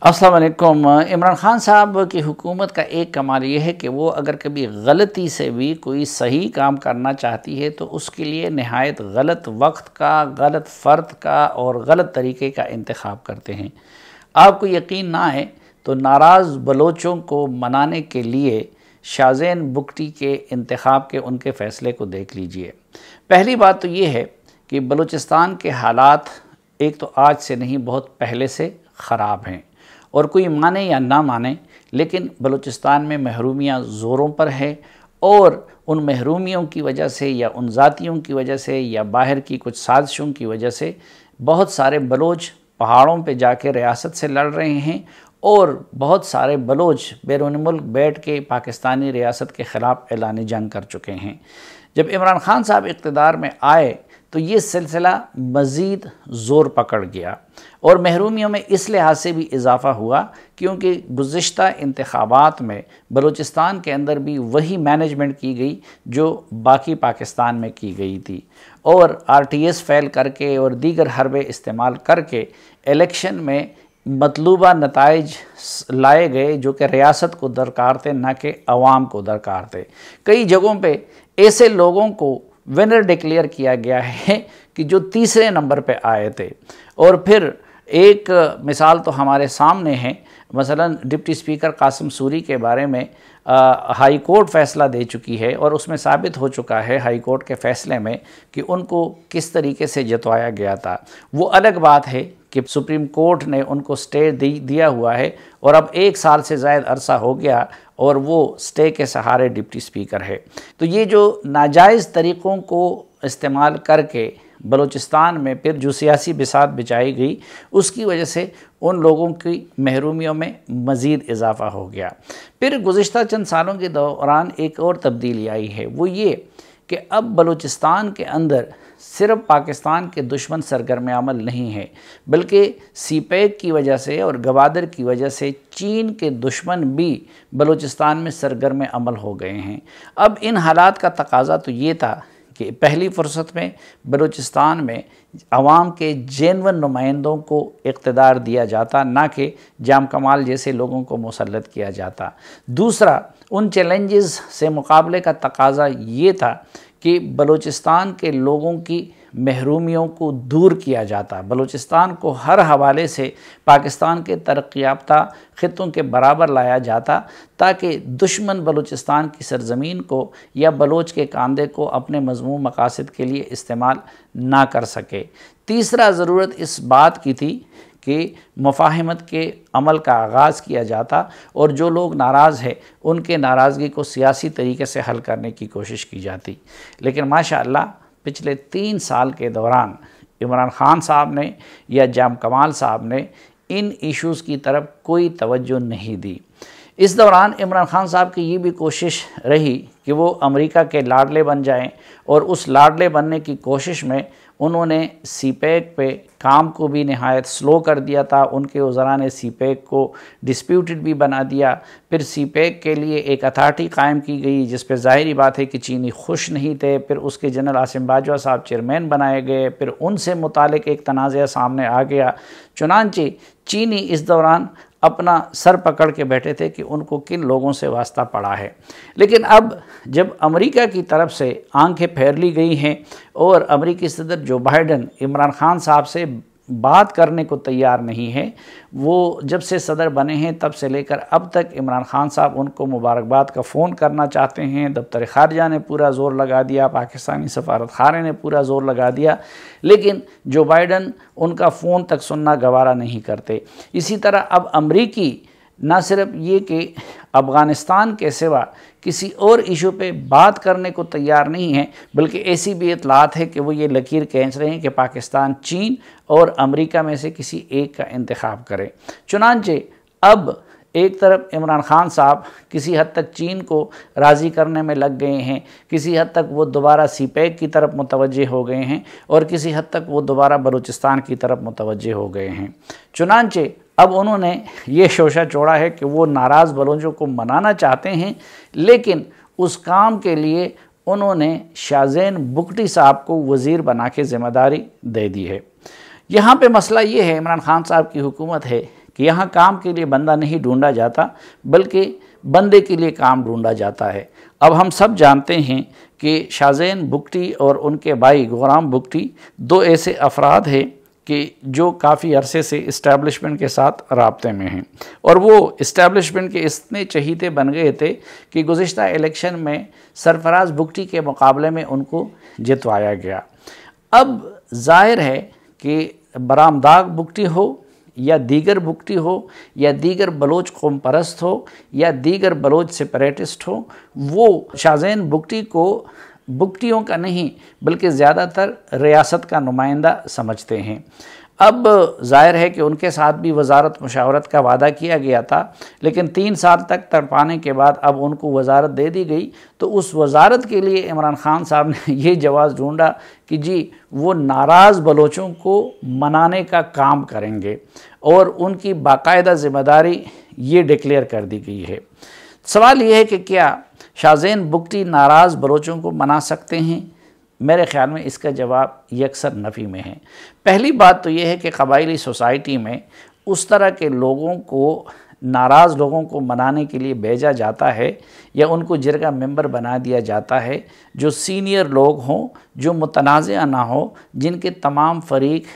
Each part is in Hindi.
अस्सलाम वालेकुम। इमरान ख़ान साहब की हुकूमत का एक कमाल ये है कि वो अगर कभी गलती से भी कोई सही काम करना चाहती है तो उसके लिए नहायत गलत वक्त का, गलत फ़र्द का और गलत तरीक़े का इंतख़ाब करते हैं। आपको यकीन ना आए तो नाराज़ बलोचों को मनाने के लिए शाहज़ैन बुगटी के इंतख़ाब के उनके फ़ैसले को देख लीजिए। पहली बात तो ये है कि बलूचिस्तान के हालात एक तो आज से नहीं, बहुत पहले से ख़राब हैं और कोई माने या ना माने, लेकिन बलूचिस्तान में महरूमियाँ ज़ोरों पर है और उन महरूमियों की वजह से या उन ज़ातियों की वजह से या बाहर की कुछ साजिशों की वजह से बहुत सारे बलोच पहाड़ों पे जाके रियासत से लड़ रहे हैं और बहुत सारे बलोच बैरून मुल्क बैठ के पाकिस्तानी रियासत के ख़िलाफ़ ऐलान जंग कर चुके हैं। जब इमरान ख़ान साहब इक़्तिदार में आए तो ये सिलसिला मज़ीद ज़ोर पकड़ गया और महरूमियों में इस लिहाज से भी इजाफ़ा हुआ क्योंकि गुज़िश्ता इंतख़ाबात में बलूचिस्तान के अंदर भी वही मैनेजमेंट की गई जो बाकी पाकिस्तान में की गई थी और RTS फ़ैल करके और दीगर हरबे इस्तेमाल करके इलेक्शन में मतलूबा नताइज लाए गए जो कि रियासत को दरकार थे, ना कि अवाम को दरकार थे। कई जगहों पे ऐसे लोगों को विनर डिक्लेयर किया गया है कि जो तीसरे नंबर पे आए थे। और फिर एक मिसाल तो हमारे सामने है, मसलन डिप्टी स्पीकर कासिम सूरी के बारे में हाई कोर्ट फ़ैसला दे चुकी है और उसमें साबित हो चुका है हाई कोर्ट के फ़ैसले में कि उनको किस तरीके से जतवाया गया था। वो अलग बात है कि सुप्रीम कोर्ट ने उनको स्टे दिया हुआ है और अब 1 साल से ज़ायद अरसा हो गया और वो स्टे के सहारे डिप्टी स्पीकर है। तो ये जो नाजायज़ तरीक़ों को इस्तेमाल करके बलूचिस्तान में फिर जो सियासी बिसात बिछाई गई उसकी वजह से उन लोगों की महरूमियों में मज़ीद इजाफ़ा हो गया। फिर गुज़िश्ता चंद सालों के दौरान एक और तब्दीली आई है, वो ये कि अब बलूचिस्तान के अंदर सिर्फ पाकिस्तान के दुश्मन सरगर्म अमल नहीं है, बल्कि CPEC की वजह से और गवादर की वजह से चीन के दुश्मन भी बलूचिस्तान में सरगर्म अमल हो गए हैं। अब इन हालात का तकाज़ा तो ये था कि पहली फ़ुर्सत में बलूचिस्तान में अवाम के जेनवन नुमाइंदों को इक़्तिदार दिया जाता, ना कि जाम कमाल जैसे लोगों को मुसल्लत किया जाता। दूसरा, उन चैलेंजेस से मुकाबले का तकाज़ा ये था कि बलूचिस्तान के लोगों की महरूमियों को दूर किया जाता, बलूचिस्तान को हर हवाले से पाकिस्तान के तरक्की याफ्ता ख़ित्तों के बराबर लाया जाता ताकि दुश्मन बलूचिस्तान की सरज़मीन को या बलोच के कांधे को अपने मज़मूम मकासद के लिए इस्तेमाल ना कर सके। तीसरा, ज़रूरत इस बात की थी कि मुफ़ाहिमत के अमल का आगाज़ किया जाता और जो लोग नाराज़ हैं उनके नाराज़गी को सियासी तरीके से हल करने की कोशिश की जाती। लेकिन माशाअल्लाह पिछले 3 साल के दौरान इमरान ख़ान साहब ने या जाम कमाल साहब ने इन इश्यूज़ की तरफ कोई तवज्जो नहीं दी। इस दौरान इमरान ख़ान साहब की ये भी कोशिश रही कि वो अमेरिका के लाडले बन जाएं और उस लाडले बनने की कोशिश में उन्होंने CPEC पे काम को भी नहायत स्लो कर दिया था। उनके वज़रा ने CPEC को डिस्प्यूटेड भी बना दिया। फिर CPEC के लिए एक अथॉरिटी कायम की गई जिस पे ज़ाहिरी बात है कि चीनी खुश नहीं थे। फिर उसके जनरल आसिम बाजवा साहब चेयरमैन बनाए गए। फिर उनसे मुतालिक एक तनाज़ा सामने आ गया। चुनांचे चीनी इस दौरान अपना सर पकड़ के बैठे थे कि उनको किन लोगों से वास्ता पड़ा है। लेकिन अब जब अमेरिका की तरफ से आंखें फेर ली गई हैं और अमेरिकी सदर जो बाइडन इमरान ख़ान साहब से बात करने को तैयार नहीं है, वो जब से सदर बने हैं तब से लेकर अब तक इमरान ख़ान साहब उनको मुबारकबाद का फ़ोन करना चाहते हैं। दफ्तर ख़ारजा ने पूरा ज़ोर लगा दिया, पाकिस्तानी सफारत खाने ने पूरा ज़ोर लगा दिया, लेकिन जो बाइडन उनका फ़ोन तक सुनना गवारा नहीं करते। इसी तरह अब अमरीकी ना सिर्फ ये कि अफ़गानिस्तान के सिवा किसी और इशू पे बात करने को तैयार नहीं है, बल्कि ऐसी भी इतलात है कि वो ये लकीर खींच रहे हैं कि पाकिस्तान चीन और अमेरिका में से किसी एक का इंतखाब करे। चुनांचे अब एक तरफ इमरान ख़ान साहब किसी हद तक चीन को राज़ी करने में लग गए हैं, किसी हद तक वो दोबारा CPEC की तरफ मुतवज्जे हो गए हैं और किसी हद तक वो दोबारा बलूचिस्तान की तरफ मुतवज्जे हो गए हैं। चुनांचे अब उन्होंने ये शोशा छोड़ा है कि वो नाराज़ बलोचों को मनाना चाहते हैं, लेकिन उस काम के लिए उन्होंने शाहज़ैन बुगटी साहब को वज़ीर बना के ज़िम्मेदारी दे दी है। यहाँ पे मसला ये है, इमरान ख़ान साहब की हुकूमत है कि यहाँ काम के लिए बंदा नहीं ढूंढा जाता बल्कि बंदे के लिए काम ढूंढा जाता है। अब हम सब जानते हैं कि शाहज़ैन बुगटी और उनके भाई गुलाम बुगटी दो ऐसे अफराद हैं कि जो काफ़ी अरसे से इस्टेब्लिशमेंट के साथ राब्ते में हैं और वो इस्टेब्लिशमेंट के इतने चहीते बन गए थे कि गुज़िश्ता इलेक्शन में सरफराज बुगटी के मुकाबले में उनको जितवाया गया। अब ज़ाहिर है कि बरामदाग बुगटी हो या दीगर बुगटी हो या दीगर बलोच कौम परस्त हो या दीगर बलोच सेपरेटिस्ट हो, वो शाहज़ैन बुगटी को बुगटियों का नहीं बल्कि ज़्यादातर रियासत का नुमाइंदा समझते हैं। अब ज़ाहिर है कि उनके साथ भी वजारत मुशावरत का वादा किया गया था, लेकिन 3 साल तक तड़पाने के बाद अब उनको वजारत दे दी गई। तो उस वजारत के लिए इमरान खान साहब ने ये जवाज़ ढूंढा कि जी वो नाराज़ बलोचों को मनाने का काम करेंगे और उनकी बाकायदा ज़िम्मेदारी ये डिक्लेयर कर दी गई है। सवाल ये है कि क्या शाहज़ैन बुगटी नाराज़ बलोचों को मना सकते हैं? मेरे ख़्याल में इसका जवाब यकसर नफ़ी में है। पहली बात तो ये है कि कबायली सोसाइटी में उस तरह के लोगों को, नाराज़ लोगों को मनाने के लिए भेजा जाता है या उनको जिरगा मेंबर बना दिया जाता है जो सीनियर लोग हों, जो मुतनाज़ा ना हो, जिनके तमाम फरीक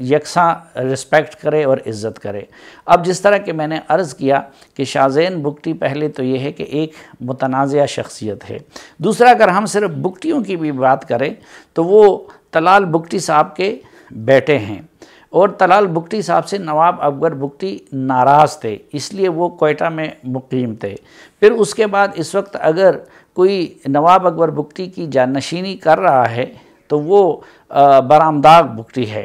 यकसा रिस्पेक्ट करे और इज़्ज़त करे। अब जिस तरह के मैंने अर्ज़ किया कि शाहज़ैन बुगटी पहले तो ये है कि एक मुतनाज़ा शख्सियत है। दूसरा, अगर हम सिर्फ बुगटियों की भी बात करें तो वो तलाल बुगटी साहब के बेटे हैं और तलाल बुगटी साहब से नवाब अकबर बुगटी नाराज़ थे, इसलिए वो कोयटा में मुकीम थे। फिर उसके बाद इस वक्त अगर कोई नवाब अकबर बुगटी की जाननशीनी कर रहा है तो वो बरामदाग बुगटी है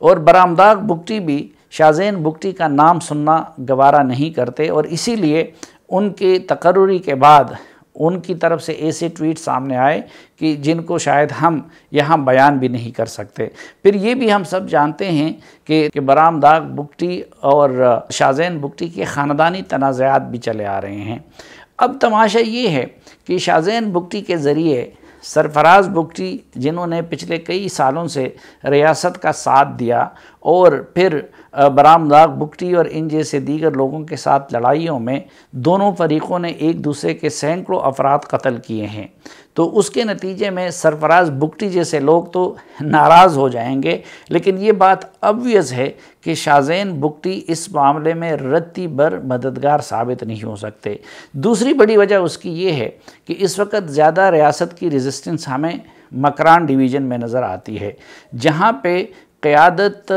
और बरामदाग बुगटी भी शाहज़ैन बुगटी का नाम सुनना गवारा नहीं करते और इसीलिए उनके तकर्रुरी के बाद उनकी तरफ से ऐसे ट्वीट सामने आए कि जिनको शायद हम यहाँ बयान भी नहीं कर सकते। फिर ये भी हम सब जानते हैं कि बरामदाग बुगटी और शाहज़ैन बुगटी के ख़ानदानी तनाज़ात भी चले आ रहे हैं। अब तमाशा ये है कि शाहज़ैन बुगटी के ज़रिए सरफराज बुगटी, जिन्होंने पिछले कई सालों से रियासत का साथ दिया और फिर बरामदाग बुगटी और इन जैसे दीगर लोगों के साथ लड़ाइयों में दोनों फरीक़ों ने एक दूसरे के सैकड़ों अफराद कत्ल किए हैं, तो उसके नतीजे में सरफराज बुगटी जैसे लोग तो नाराज़ हो जाएंगे। लेकिन ये बात ऑब्वियस है कि शाहज़ैन बुगटी इस मामले में रत्ती भर मददगार साबित नहीं हो सकते। दूसरी बड़ी वजह उसकी ये है कि इस वक्त ज़्यादा रियासत की रेजिस्टेंस हमें मकरान डिवीज़न में नज़र आती है, जहाँ पे क़यादत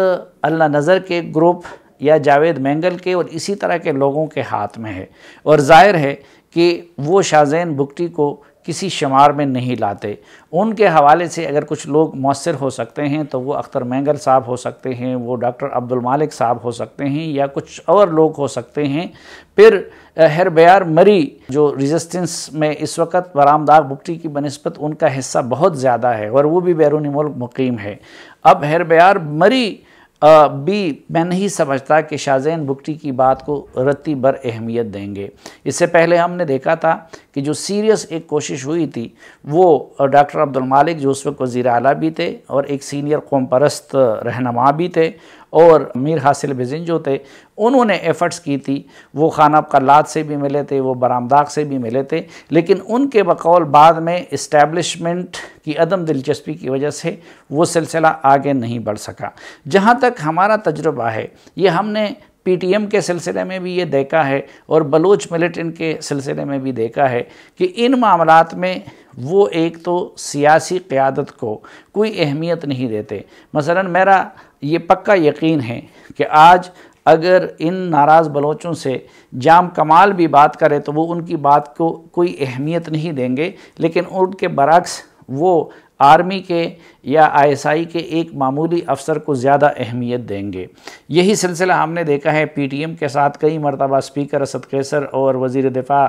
अल्लाह नज़र के ग्रुप या जावेद मेंगल के और इसी तरह के लोगों के हाथ में है और ज़ाहिर है कि वो शाहज़ैन बुगटी को किसी शुमार में नहीं लाते। उनके हवाले से अगर कुछ लोग मौसर हो सकते हैं तो वो अख्तर मेंगल साहब हो सकते हैं, वो डॉक्टर अब्दुल मालिक साहब हो सकते हैं या कुछ और लोग हो सकते हैं। फिर हेरबयार मरी जो रेजिस्टेंस में इस वक्त बरामदाग बुगटी की बनिस्बत उनका हिस्सा बहुत ज़्यादा है और वो भी बैरूनी मुल्क मुकीम है। अब हेरबयार मरी भी मैं नहीं समझता कि शाहज़ैन बुगटी की बात को रत्ती भर अहमियत देंगे। इससे पहले हमने देखा था कि जो सीरियस एक कोशिश हुई थी वो डॉक्टर अब्दुल मालिक जो उस वक्त वज़ीर आला भी थे और एक सीनियर कौम परस्त रहनुमा भी थे और मीर हासिल बिज़िन जो थे, उन्होंने एफ़र्ट्स की थी। वो खाना कल्लात से भी मिले थे, वो बरामदाग से भी मिले थे, लेकिन उनके बकौल बाद में इस्टेब्लिशमेंट की अदम दिलचस्पी की वजह से वो सिलसिला आगे नहीं बढ़ सका। जहाँ तक हमारा तजुर्बा है, ये हमने PTM के सिलसिले में भी ये देखा है और बलोच मिलिटेंट के सिलसिले में भी देखा है कि इन मामलात में वो एक तो सियासी क़यादत को कोई अहमियत नहीं देते। मसलन मेरा ये पक्का यकीन है कि आज अगर इन नाराज़ बलोचों से जाम कमाल भी बात करे तो वो उनकी बात को कोई अहमियत नहीं देंगे, लेकिन उनके बरक्स वो आर्मी के या ISI के एक मामूली अफसर को ज़्यादा अहमियत देंगे। यही सिलसिला हमने देखा है PTM के साथ। कई मरतबा स्पीकर असद कैसर और वज़ीर दिफा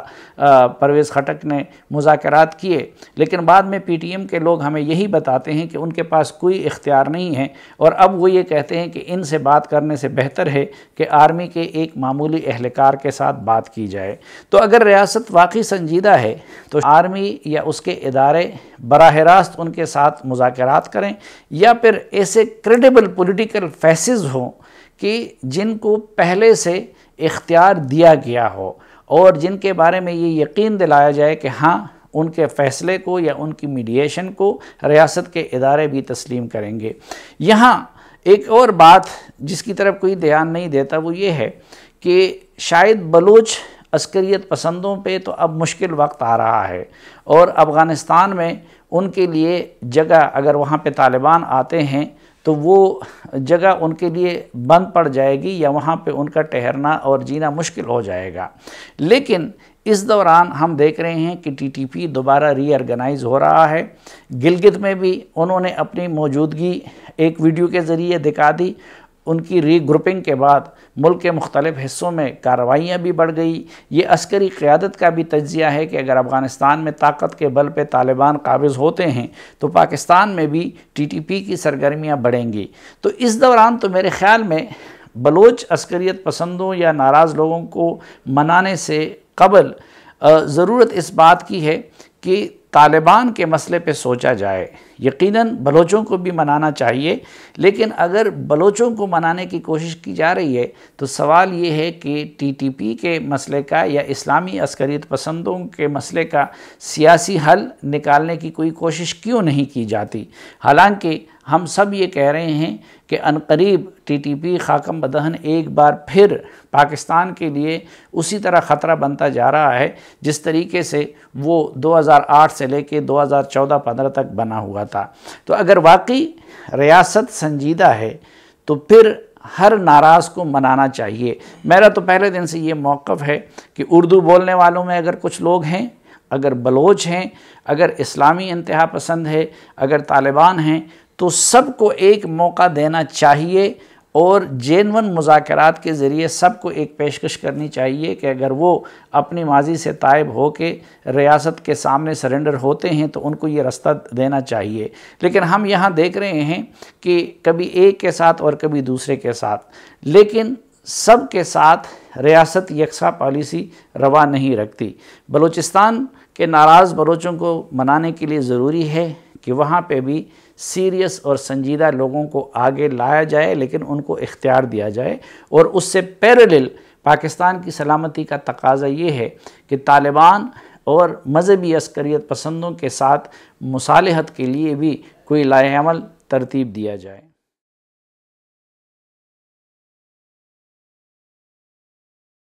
परवेज़ खटक ने मुज़ाकरात किए, लेकिन बाद में PTM के लोग हमें यही बताते हैं कि उनके पास कोई इख्तियार नहीं है और अब वो ये कहते हैं कि इनसे बात करने से बेहतर है कि आर्मी के एक मामूली एहलकार के साथ बात की जाए। तो अगर रियासत वाकई संजीदा है तो आर्मी या उसके इदारे बराह रास्त उनके साथ मुज़ाकरात करें या फिर ऐसे क्रेडिबल पॉलिटिकल फेसेस हों कि जिनको पहले से इख्तियार दिया गया हो और जिनके बारे में ये यकीन दिलाया जाए कि हाँ, उनके फ़ैसले को या उनकी मीडिएशन को रियासत के इदारे भी तस्लीम करेंगे। यहाँ एक और बात जिसकी तरफ कोई ध्यान नहीं देता वो ये है कि शायद बलूच अस्करियत पसंदों पे तो अब मुश्किल वक्त आ रहा है और अफ़गानिस्तान में उनके लिए जगह, अगर वहाँ पे तालिबान आते हैं तो वो जगह उनके लिए बंद पड़ जाएगी या वहाँ पे उनका ठहरना और जीना मुश्किल हो जाएगा। लेकिन इस दौरान हम देख रहे हैं कि टीटीपी दोबारा रीऑर्गेनाइज हो रहा है। गिलगित में भी उन्होंने अपनी मौजूदगी एक वीडियो के ज़रिए दिखा दी। उनकी रीग्रुपिंग के बाद मुल्क के मुख्तलिफ़ हिस्सों में कार्रवाइयाँ भी बढ़ गई। ये अस्करी क़यादत का भी तज्ज़िया है कि अगर अफ़गानिस्तान में ताकत के बल पे तालिबान काबिज़ होते हैं तो पाकिस्तान में भी टीटीपी की सरगर्मियाँ बढ़ेंगी। तो इस दौरान तो मेरे ख़्याल में बलोच अस्करियत पसंदों या नाराज़ लोगों को मनाने से कबल ज़रूरत इस बात की है कि तालिबान के मसले पे सोचा जाए। यकीनन बलोचों को भी मनाना चाहिए, लेकिन अगर बलोचों को मनाने की कोशिश की जा रही है तो सवाल ये है कि टीटीपी के मसले का या इस्लामी अस्करियत पसंदों के मसले का सियासी हल निकालने की कोई कोशिश क्यों नहीं की जाती। हालांकि हम सब ये कह रहे हैं कि अनकरीब टीटीपी खाकम बदहन एक बार फिर पाकिस्तान के लिए उसी तरह ख़तरा बनता जा रहा है जिस तरीके से वो 2008 से लेके 2014-15 तक बना हुआ था। तो अगर वाकई रियासत संजीदा है तो फिर हर नाराज़ को मनाना चाहिए। मेरा तो पहले दिन से ये मौक़िफ़ है कि उर्दू बोलने वालों में अगर कुछ लोग हैं, अगर बलोच हैं, अगर इस्लामी इंतहा पसंद है, अगर तालिबान हैं, तो सबको एक मौका देना चाहिए और जेन्युइन मुज़ाकरात के ज़रिए सबको एक पेशकश करनी चाहिए कि अगर वो अपनी माजी से तायब हो के रियासत के सामने सरेंडर होते हैं तो उनको ये रास्ता देना चाहिए। लेकिन हम यहाँ देख रहे हैं कि कभी एक के साथ और कभी दूसरे के साथ, लेकिन सब के साथ रियासत यकसा पॉलिसी रवा नहीं रखती। बलूचिस्तान के नाराज़ बलोचों को मनाने के लिए ज़रूरी है कि वहाँ पे भी सीरियस और संजीदा लोगों को आगे लाया जाए, लेकिन उनको इख्तियार दिया जाए। और उससे पैरेलल पाकिस्तान की सलामती का तकाज़ा ये है कि तालिबान और मज़हबी अस्करियत पसंदों के साथ मुसालहत के लिए भी कोई लाएअमल तरतीब दिया जाए।